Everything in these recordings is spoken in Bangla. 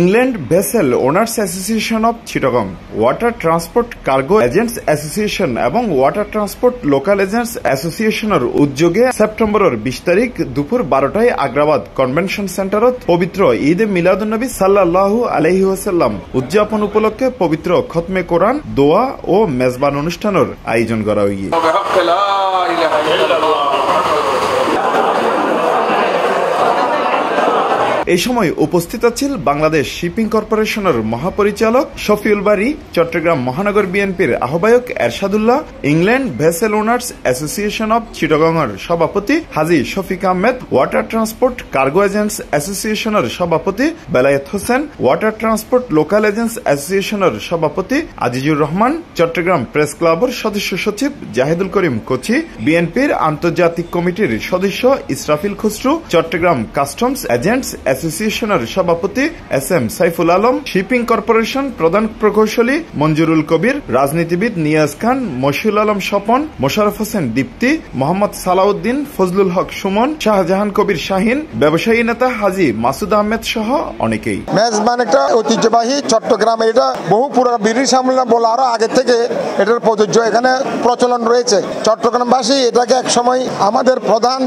England vessel owners association of Chittagong, water transport cargo agents association এবং ওয়াটার ট্রান্সপোর্ট লোকাল এজেন্টস অ্যাসোসিয়েশনের উদ্যোগে সেপ্টেম্বরের 20 তারিখ দুপুর 12টায় আগ্রাবাদ কনভেনশন সেন্টারত পবিত্র ঈদে মিলাদুন্নবী সাল্লাল্লাহু আলাইহি ওয়াসাল্লাম উদযাপন উপলক্ষে পবিত্র খতমে কোরআন, দোয়া ও মেজবান অনুষ্ঠানের আয়োজন করা হয়েছে। এই সময় উপস্থিত আছেন বাংলাদেশ শিপিং কর্পোরেশনের মহাপরিচালক শফিউল বারী, চট্টগ্রাম মহানগর বিএনপির আহ্বায়ক Ershadullah, England vessel owners association of চিটাগংয়ের সভাপতি Haji Shafiq Ahmed, water transport cargo agents অ্যাসোসিয়েশনের সভাপতি Belayet Hossain, water transport local agents অ্যাসোসিয়েশনের সভাপতি আজিজুর রহমান, চট্টগ্রাম প্রেস ক্লাবের সদস্য সচিব জাহিদুল করিম কোচি, বিএনপির আন্তর্জাতিক কমিটির সদস্য ইসরাফিল খুসরু, চট্টগ্রাম কাস্টমস এজেন্টস অ্যাসোসিয়েশনের সভাপতি SM. Saiful Alam, shipping corporation প্রধান প্রকৌশলী মঞ্জুরুল কবির, রাজনীতিবিদ নিয়াজ খান, মশিউল আলম স্বপন, মোশাররফ হোসেন দীপ্তি, মোহাম্মদ সালাউদ্দিন, ফজলুল হক সুমন, শাহজাহান কবির শাহিন, ব্যবসায়ী নেতা হাজী মাসুদ আহমেদ সহ অনেকেই। মেজবান একটা ঐতিহ্যবাহী চট্টগ্রামে, এটা বহু পুরো ব্রিটিশ আমলে বলে আরো আগে থেকে এটার প্রযোজ্য এখানে প্রচলন রয়েছে। চট্টগ্রামবাসী এটাকে এক সময় আমাদের প্রধান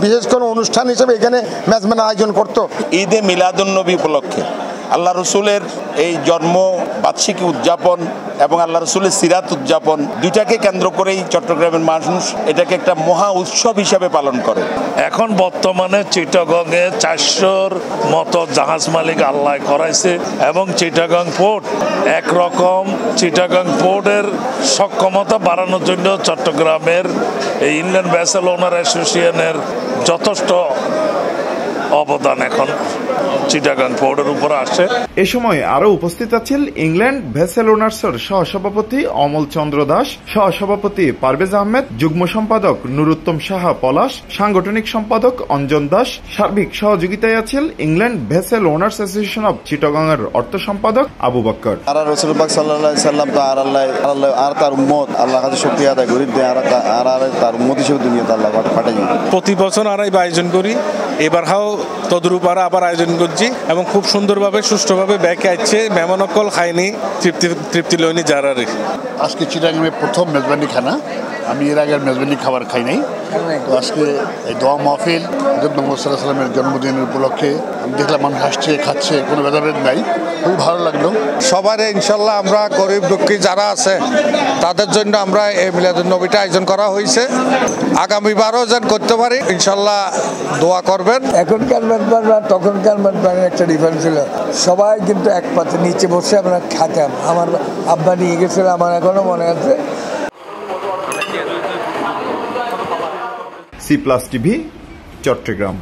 বিশেষ কোনো অনুষ্ঠান হিসেবে এখানে মেজবান আয়োজন করত। ঈদে মিলাদুন্নবী উপলক্ষে আল্লাহ রসুলের এই জন্ম বার্ষিকী উদযাপন এবং আল্লাহ রসুলের সিরাত উদযাপন দুইটাকে কেন্দ্র করেই চট্টগ্রামের মানুষ এটাকে একটা মহা উৎসব হিসাবে পালন করে। এখন বর্তমানে চিটাগংয়ে 400-র মতো জাহাজ মালিক আল্লাহ করাইছে এবং চিটাগং পোর্ট একরকম চিটাগং পোর্টের সক্ষমতা বাড়ানোর জন্য চট্টগ্রামের এই ইংল্যান্ড ভেসেল ওনার অ্যাসোসিয়েশনের যথেষ্ট অবদান এখন চিটাগাং পোর্টের উপর আসে। এ সময় আরো উপস্থিত আছেন ইংল্যান্ড ভেসেল ওনার্সের সহসভাপতি অমল চন্দ্র দাস, সহসভাপতি পারভেজ আহমেদ, যুগ্ম সম্পাদক নুরুত্তম সাহা পলাশ, সাংগঠনিক সম্পাদক অঞ্জন দাস। সার্বিক সহযোগিতায় আছেন England vessel owners association of Chittagong এর অর্থ সম্পাদক আবু বক্কর। রাসূলুল্লাহ সাল্লাল্লাহু আলাইহি সাল্লাম তো আল্লাহ আর তার উম্মত আল্লাহর কাছে শুকরিয়া আদায় করি দেয় আর তার উম্মত হিসেবে দুনিয়াতে আল্লাহ পাঠাই। প্রতি বছর আড়াই আয়োজন করি, এবারও তদরূপ আবার আয়োজন করছি এবং খুব সুন্দরভাবে সুষ্ঠুভাবে ব্যাকে আসছে। মেহমানকল খায়নি, তৃপ্তি লয়নি যারা। আজকে চিটাগাংয়ে প্রথম মেজবানি খানা, আমি এর আগের মেজবানি খাবার খাই নাই। তো আজকে এই দোয়া মাহফিল হযরত মুহাম্মদ সাল্লাল্লাহু আলাইহি ওয়াসাল্লামের জন্মদিনের উপলক্ষে আমি দেখলাম মানুষ হাসছে, খাচ্ছে, কোনো ভেদাভেদ নাই, খুব ভালো লাগলো। সবার ইনশাল্লাহ আমরা গরিব দুঃখী যারা আছে তাদের জন্য আমরা এই মিলাদুন্নবীটা আয়োজন করা হয়েছে। আগামীবারও যেন করতে পারি ইনশাল্লাহ দোয়া করবেন। এখনকার মেজবান আর তখনকার মেজবানের একটা ডিফারেন্স ছিল, সবাই কিন্তু এক পাতে নিচে বসে আমরা খাতাম। আমার আব্বা নিয়ে গেছিল, আমার এখনো মনে আছে। C plus TV, Chittagong.